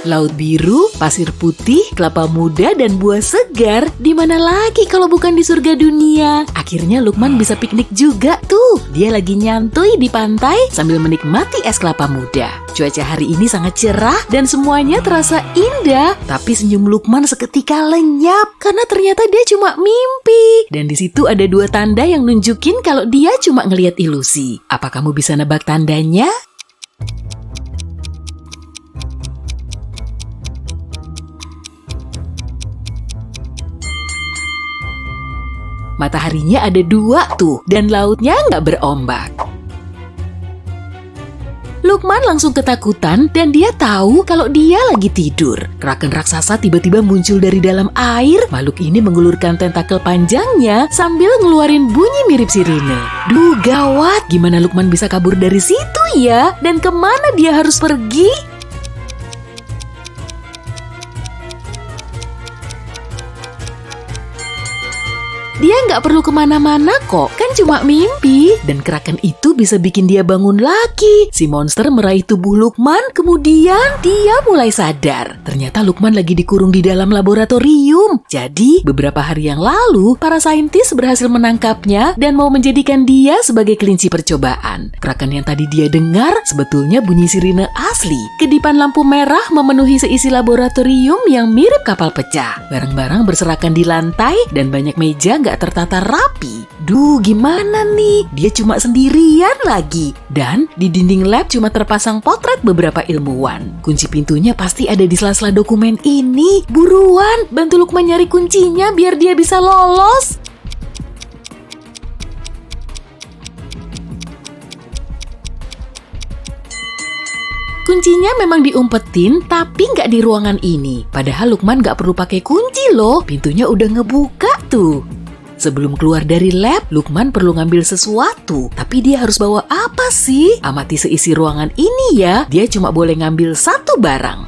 Laut biru, pasir putih, kelapa muda, dan buah segar. Di mana lagi kalau bukan di surga dunia? Akhirnya Lukman bisa piknik juga tuh. Dia lagi nyantui di pantai sambil menikmati es kelapa muda. Cuaca hari ini sangat cerah dan semuanya terasa indah. Tapi senyum Lukman seketika lenyap karena ternyata dia cuma mimpi. Dan di situ ada 2 tanda yang nunjukin kalau dia cuma ngelihat ilusi. Apa kamu bisa nebak tandanya? Mataharinya ada 2 tuh, dan lautnya nggak berombak. Lukman langsung ketakutan dan dia tahu kalau dia lagi tidur. Kraken raksasa tiba-tiba muncul dari dalam air. Makhluk ini mengulurkan tentakel panjangnya sambil ngeluarin bunyi mirip sirine. Duh, gawat! Gimana Lukman bisa kabur dari situ ya? Dan kemana dia harus pergi? Dia nggak perlu kemana-mana kok, kan cuma mimpi. Dan kraken itu bisa bikin dia bangun lagi. Si monster meraih tubuh Lukman, kemudian dia mulai sadar. Ternyata Lukman lagi dikurung di dalam laboratorium. Jadi, beberapa hari yang lalu, para saintis berhasil menangkapnya dan mau menjadikan dia sebagai kelinci percobaan. Kraken yang tadi dia dengar sebetulnya bunyi sirine asli. Kedipan lampu merah memenuhi seisi laboratorium yang mirip kapal pecah. Barang-barang berserakan di lantai dan banyak meja nggak tertata rapi. Duh, gimana nih? Dia cuma sendirian lagi. Dan di dinding lab cuma terpasang potret beberapa ilmuwan. Kunci pintunya pasti ada di sela-sela dokumen ini. Buruan, bantu Lukman nyari kuncinya biar dia bisa lolos. Kuncinya memang diumpetin, tapi nggak di ruangan ini. Padahal Lukman nggak perlu pakai kunci loh. Pintunya udah ngebuka tuh. Sebelum keluar dari lab, Lukman perlu ngambil sesuatu. Tapi dia harus bawa apa sih? Amati seisi ruangan ini ya. Dia cuma boleh ngambil 1 barang.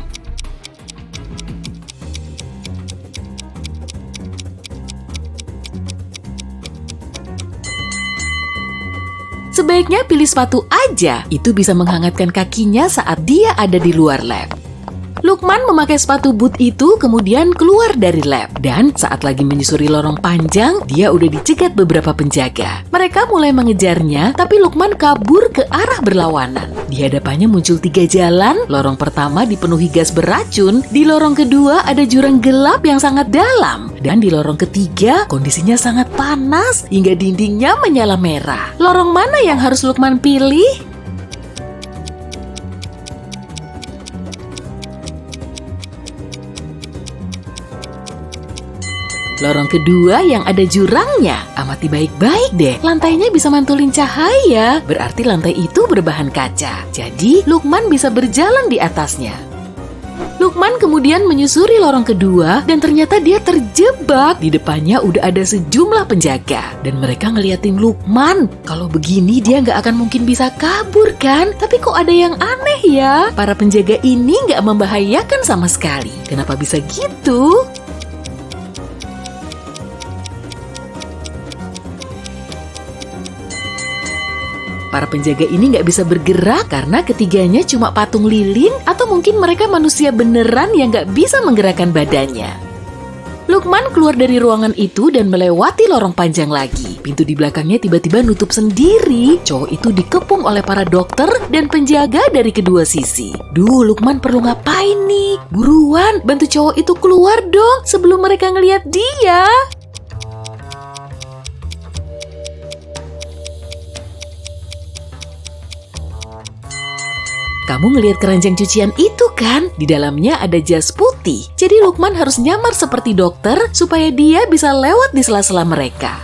Sebaiknya pilih sepatu aja. Itu bisa menghangatkan kakinya saat dia ada di luar lab. Lukman memakai sepatu boot itu kemudian keluar dari lab. Dan saat lagi menyusuri lorong panjang, dia udah dicegat beberapa penjaga. Mereka mulai mengejarnya, tapi Lukman kabur ke arah berlawanan. Di hadapannya muncul 3 jalan. Lorong pertama dipenuhi gas beracun. Di lorong kedua ada jurang gelap yang sangat dalam. Dan di lorong ketiga kondisinya sangat panas hingga dindingnya menyala merah. Lorong mana yang harus Lukman pilih? Lorong kedua yang ada jurangnya. Amati baik-baik deh. Lantainya bisa mantulin cahaya. Berarti lantai itu berbahan kaca. Jadi Lukman bisa berjalan di atasnya. Lukman kemudian menyusuri lorong kedua dan ternyata dia terjebak. Di depannya udah ada sejumlah penjaga. Dan mereka ngeliatin Lukman. Kalau begini dia nggak akan mungkin bisa kabur kan? Tapi kok ada yang aneh ya? Para penjaga ini nggak membahayakan sama sekali. Kenapa bisa gitu? Para penjaga ini nggak bisa bergerak karena ketiganya cuma patung lilin atau mungkin mereka manusia beneran yang nggak bisa menggerakkan badannya. Lukman keluar dari ruangan itu dan melewati lorong panjang lagi. Pintu di belakangnya tiba-tiba nutup sendiri. Cowok itu dikepung oleh para dokter dan penjaga dari kedua sisi. Duh, Lukman perlu ngapain nih? Buruan, bantu cowok itu keluar dong sebelum mereka ngelihat dia. Kamu ngelihat keranjang cucian itu kan? Di dalamnya ada jas putih. Jadi Lukman harus nyamar seperti dokter supaya dia bisa lewat di sela-sela mereka.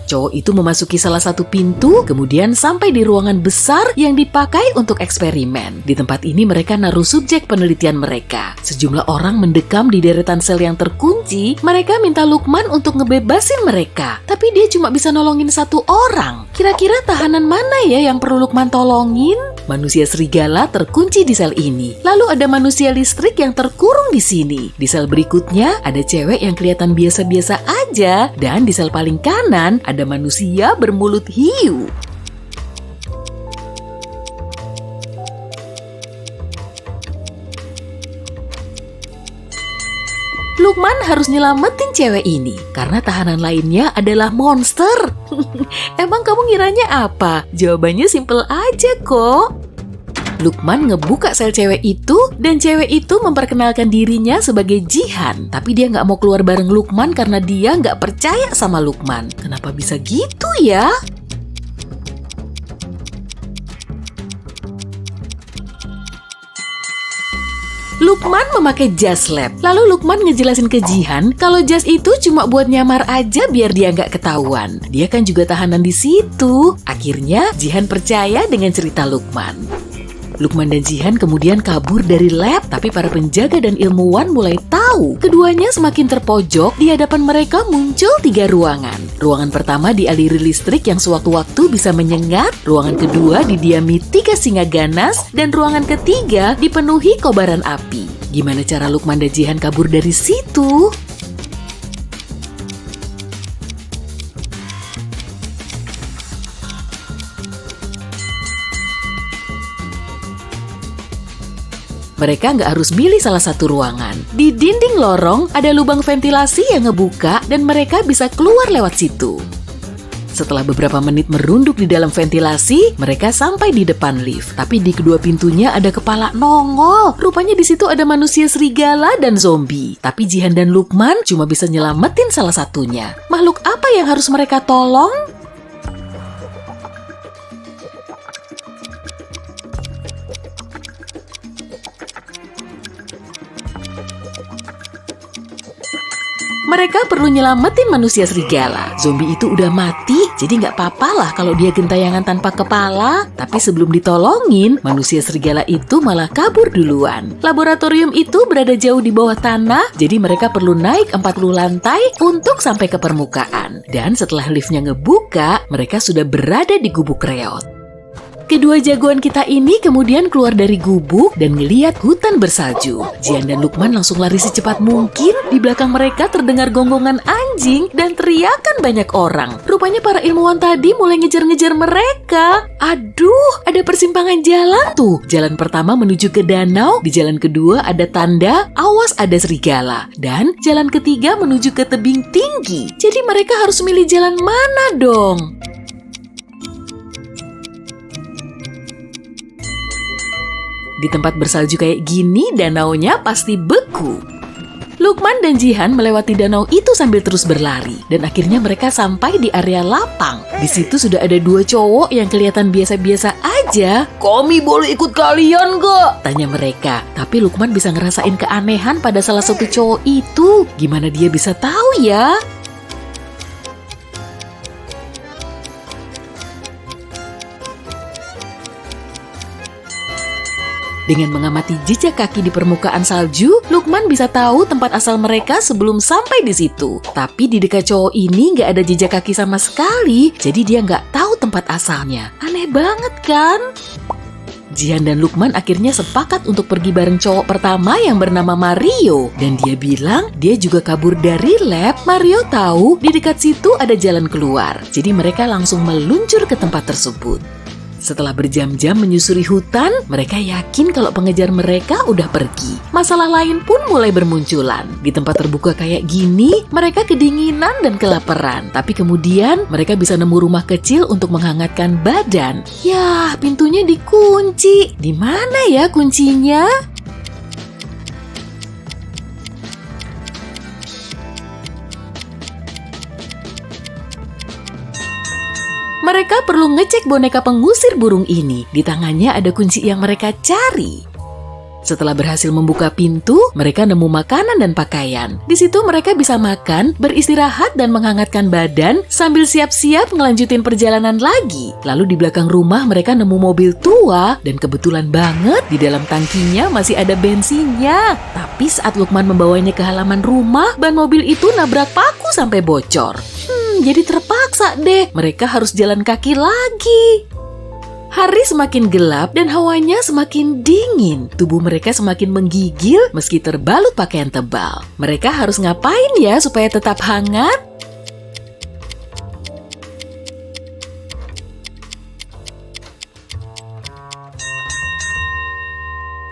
Cowok itu memasuki salah satu pintu, kemudian sampai di ruangan besar yang dipakai untuk eksperimen. Di tempat ini mereka naruh subjek penelitian mereka. Sejumlah orang mendekam di deretan sel yang terkunci. Mereka minta Lukman untuk ngebebasin mereka. Tapi dia cuma bisa nolongin 1 orang. Kira-kira tahanan mana ya yang perlu Lukman tolongin? Manusia serigala terkunci di sel ini. Lalu ada manusia listrik yang terkurung di sini. Di sel berikutnya ada cewek yang kelihatan biasa-biasa aja. Dan di sel paling kanan ada manusia bermulut hiu. Lukman harus nyelamatin cewek ini karena tahanan lainnya adalah monster. Emang kamu ngiranya apa? Jawabannya simpel aja kok. Lukman ngebuka sel cewek itu dan cewek itu memperkenalkan dirinya sebagai Jihan. Tapi dia nggak mau keluar bareng Lukman karena dia nggak percaya sama Lukman. Kenapa bisa gitu ya? Lukman memakai jas lab. Lalu Lukman ngejelasin ke Jihan kalau jas itu cuma buat nyamar aja biar dia nggak ketahuan. Dia kan juga tahanan di situ. Akhirnya Jihan percaya dengan cerita Lukman. Lukman dan Jihan kemudian kabur dari lab, tapi para penjaga dan ilmuwan mulai tahu. Keduanya semakin terpojok, di hadapan mereka muncul 3 ruangan. Ruangan pertama dialiri listrik yang sewaktu-waktu bisa menyengat, ruangan kedua didiami 3 singa ganas, dan ruangan ketiga dipenuhi kobaran api. Gimana cara Lukman dan Jihan kabur dari situ? Mereka nggak harus milih salah satu ruangan. Di dinding lorong ada lubang ventilasi yang ngebuka dan mereka bisa keluar lewat situ. Setelah beberapa menit merunduk di dalam ventilasi, mereka sampai di depan lift. Tapi di kedua pintunya ada kepala nongol. Rupanya di situ ada manusia serigala dan zombie. Tapi Jihan dan Lukman cuma bisa nyelamatin salah satunya. Makhluk apa yang harus mereka tolong? Mereka perlu nyelamatin manusia serigala. Zombie itu udah mati, jadi nggak apa-apa lah kalau dia gentayangan tanpa kepala. Tapi sebelum ditolongin, manusia serigala itu malah kabur duluan. Laboratorium itu berada jauh di bawah tanah, jadi mereka perlu naik 40 lantai untuk sampai ke permukaan. Dan setelah liftnya ngebuka, mereka sudah berada di gubuk reot. Kedua jagoan kita ini kemudian keluar dari gubuk dan ngeliat hutan bersalju. Jihan dan Lukman langsung lari secepat mungkin. Di belakang mereka terdengar gonggongan anjing dan teriakan banyak orang. Rupanya para ilmuwan tadi mulai ngejar-ngejar mereka. Aduh, ada persimpangan jalan tuh. Jalan pertama menuju ke danau, di jalan kedua ada tanda awas ada serigala. Dan jalan ketiga menuju ke tebing tinggi. Jadi mereka harus milih jalan mana dong? Di tempat bersalju kayak gini, danaunya pasti beku. Lukman dan Jihan melewati danau itu sambil terus berlari. Dan akhirnya mereka sampai di area lapang. Di situ sudah ada 2 cowok yang kelihatan biasa-biasa aja. "Kami boleh ikut kalian gak?" tanya mereka. Tapi Lukman bisa ngerasain keanehan pada salah satu cowok itu. Gimana dia bisa tahu ya? Dengan mengamati jejak kaki di permukaan salju, Lukman bisa tahu tempat asal mereka sebelum sampai di situ. Tapi di dekat cowok ini nggak ada jejak kaki sama sekali, jadi dia nggak tahu tempat asalnya. Aneh banget kan? Jihan dan Lukman akhirnya sepakat untuk pergi bareng cowok pertama yang bernama Mario. Dan dia bilang dia juga kabur dari lab. Mario tahu di dekat situ ada jalan keluar. Jadi mereka langsung meluncur ke tempat tersebut. Setelah berjam-jam menyusuri hutan, mereka yakin kalau pengejar mereka udah pergi. Masalah lain pun mulai bermunculan. Di tempat terbuka kayak gini, mereka kedinginan dan kelaparan. Tapi kemudian mereka bisa nemu rumah kecil untuk menghangatkan badan. Yah, pintunya dikunci. Di mana ya kuncinya? Mereka perlu ngecek boneka pengusir burung ini. Di tangannya ada kunci yang mereka cari. Setelah berhasil membuka pintu, mereka nemu makanan dan pakaian. Di situ mereka bisa makan, beristirahat dan menghangatkan badan sambil siap-siap ngelanjutin perjalanan lagi. Lalu di belakang rumah mereka nemu mobil tua dan kebetulan banget di dalam tangkinya masih ada bensinnya. Tapi saat Lukman membawanya ke halaman rumah, ban mobil itu nabrak paku sampai bocor. Jadi terpaksa deh, mereka harus jalan kaki lagi. Hari semakin gelap dan hawanya semakin dingin. Tubuh mereka semakin menggigil meski terbalut pakaian tebal. Mereka harus ngapain ya supaya tetap hangat?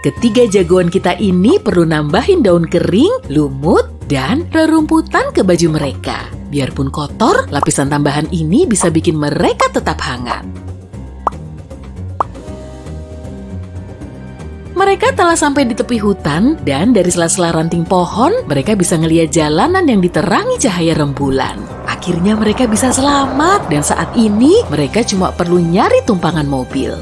Ketiga jagoan kita ini perlu nambahin daun kering, lumut, dan rerumputan ke baju mereka. Biarpun kotor, lapisan tambahan ini bisa bikin mereka tetap hangat. Mereka telah sampai di tepi hutan dan dari sela-sela ranting pohon, mereka bisa ngelihat jalanan yang diterangi cahaya rembulan. Akhirnya mereka bisa selamat dan saat ini mereka cuma perlu nyari tumpangan mobil.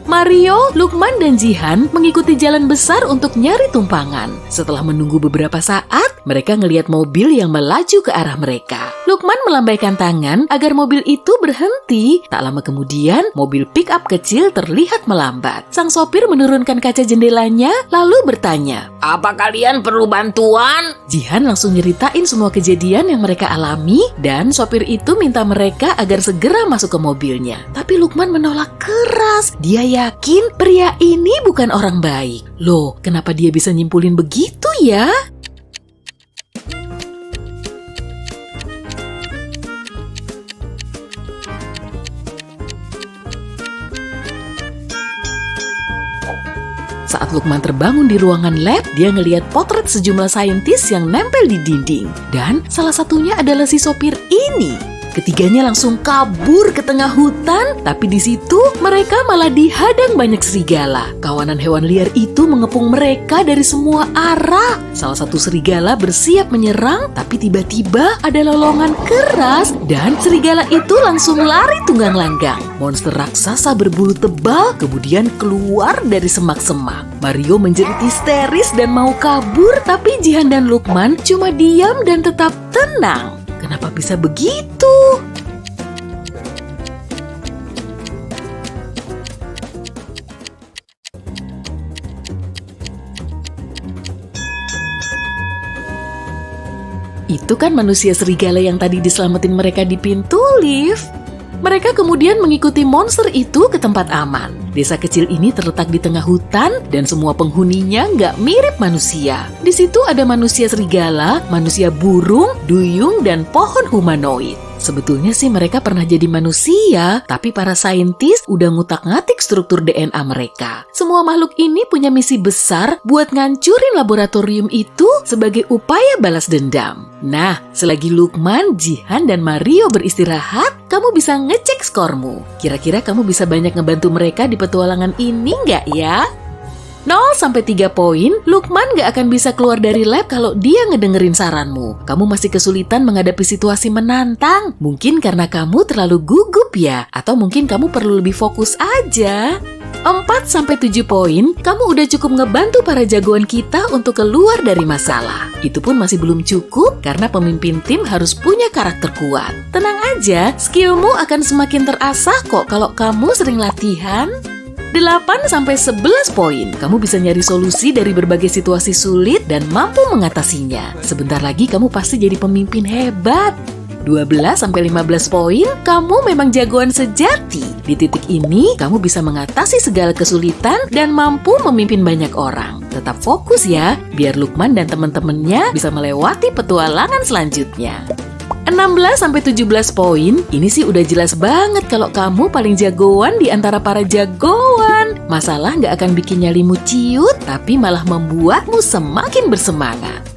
Mario, Lukman, dan Jihan mengikuti jalan besar untuk nyari tumpangan. Setelah menunggu beberapa saat, mereka ngelihat mobil yang melaju ke arah mereka. Lukman melambaikan tangan agar mobil itu berhenti. Tak lama kemudian, mobil pick-up kecil terlihat melambat. Sang sopir menurunkan kaca jendelanya, lalu bertanya, "Apa kalian perlu bantuan?" Jihan langsung nyeritain semua kejadian yang mereka alami dan sopir itu minta mereka agar segera masuk ke mobilnya. Tapi Lukman menolak keras. Dia yakin pria ini bukan orang baik. Loh, kenapa dia bisa nyimpulin begitu ya? Saat Lukman terbangun di ruangan lab, dia ngelihat potret sejumlah saintis yang nempel di dinding. Dan salah satunya adalah si sopir ini. Ketiganya langsung kabur ke tengah hutan, tapi di situ mereka malah dihadang banyak serigala. Kawanan hewan liar itu mengepung mereka dari semua arah. Salah satu serigala bersiap menyerang, tapi tiba-tiba ada lolongan keras dan serigala itu langsung lari tunggang langgang. Monster raksasa berbulu tebal kemudian keluar dari semak-semak. Mario menjerit histeris dan mau kabur, tapi Jihan dan Lukman cuma diam dan tetap tenang. Kenapa bisa begitu? Itu kan manusia serigala yang tadi diselamatin mereka di pintu lift. Mereka kemudian mengikuti monster itu ke tempat aman. Desa kecil ini terletak di tengah hutan dan semua penghuninya nggak mirip manusia. Di situ ada manusia serigala, manusia burung, duyung, dan pohon humanoid. Sebetulnya sih mereka pernah jadi manusia, tapi para saintis udah ngutak-ngatik struktur DNA mereka. Semua makhluk ini punya misi besar buat ngancurin laboratorium itu sebagai upaya balas dendam. Nah, selagi Lukman, Jihan, dan Mario beristirahat, kamu bisa ngecek skormu. Kira-kira kamu bisa banyak ngebantu mereka di petualangan ini nggak ya? 0-3 poin, Lukman gak akan bisa keluar dari lab kalau dia ngedengerin saranmu. Kamu masih kesulitan menghadapi situasi menantang. Mungkin karena kamu terlalu gugup ya, atau mungkin kamu perlu lebih fokus aja. 4-7 poin, kamu udah cukup ngebantu para jagoan kita untuk keluar dari masalah. Itu pun masih belum cukup karena pemimpin tim harus punya karakter kuat. Tenang aja, skillmu akan semakin terasah kok kalau kamu sering latihan. 8-11 poin, kamu bisa nyari solusi dari berbagai situasi sulit dan mampu mengatasinya. Sebentar lagi kamu pasti jadi pemimpin hebat. 12-15 poin, kamu memang jagoan sejati. Di titik ini, kamu bisa mengatasi segala kesulitan dan mampu memimpin banyak orang. Tetap fokus ya, biar Lukman dan teman-temannya bisa melewati petualangan selanjutnya. 16-17 poin, ini sih udah jelas banget kalau kamu paling jagoan di antara para jagoan. Masalah nggak akan bikin nyalimu ciut, tapi malah membuatmu semakin bersemangat.